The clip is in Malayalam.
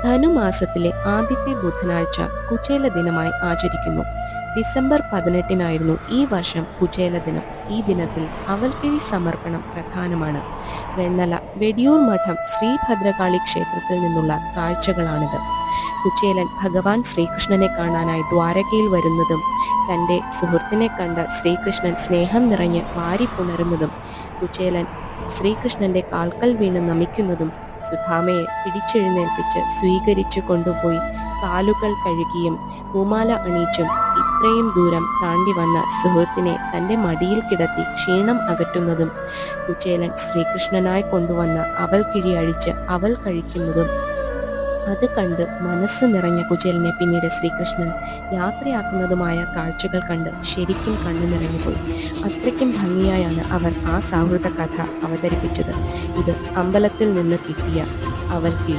ധനുമാസത്തിലെ ആദ്യത്തെ ബുധനാഴ്ച കുചേല ദിനമായി ആചരിക്കുന്നു. ഡിസംബർ 18 ഈ വർഷം കുചേല ദിനം. ഈ ദിനത്തിൽ അവൽക്കിഴി സമർപ്പണം പ്രധാനമാണ്. വെണ്ണല വെടിയൂർ മഠം ശ്രീഭദ്രകാളി ക്ഷേത്രത്തിൽ നിന്നുള്ള കാഴ്ചകളാണിത്. കുചേലൻ ഭഗവാൻ ശ്രീകൃഷ്ണനെ കാണാനായി ദ്വാരകയിൽ വരുന്നതും തൻ്റെ സുഹൃത്തിനെ കണ്ട ശ്രീകൃഷ്ണൻ സ്നേഹം നിറഞ്ഞ് വാരിപ്പുണരുന്നതും, കുചേലൻ ശ്രീകൃഷ്ണന്റെ കാൽക്കൽ വീണ് നമിക്കുന്നതും, സുധാമയെ പിടിച്ചെഴുന്നേൽപ്പിച്ച് സ്വീകരിച്ചു കൊണ്ടുപോയി കാലുകൾ കഴുകിയും പൂമാല അണിയിച്ചും ഇത്രയും ദൂരം താണ്ടി വന്ന സുഹൃത്തിനെ തൻ്റെ മടിയിൽ കിടത്തി ക്ഷീണം അകറ്റുന്നതും, കുചേലൻ ശ്രീകൃഷ്ണനായി കൊണ്ടുവന്ന അവൽക്കിഴി അഴിച്ച് അവൽ കഴിക്കുന്നതും അത് കണ്ട് മനസ്സ് നിറഞ്ഞ കുചേലനെ പിന്നീട് ശ്രീകൃഷ്ണൻ യാത്രയാക്കുന്നതുമായ കാഴ്ചകൾ കണ്ട് ശരിക്കും കണ്ണു നിറഞ്ഞുപോയി. അത്രയ്ക്കും ഭംഗിയായാണ് അവർ ആ സൗഹൃദ കഥ അവതരിപ്പിച്ചത്. ഇത് അമ്പലത്തിൽ നിന്ന് കിട്ടിയ അവൽക്കിഴി.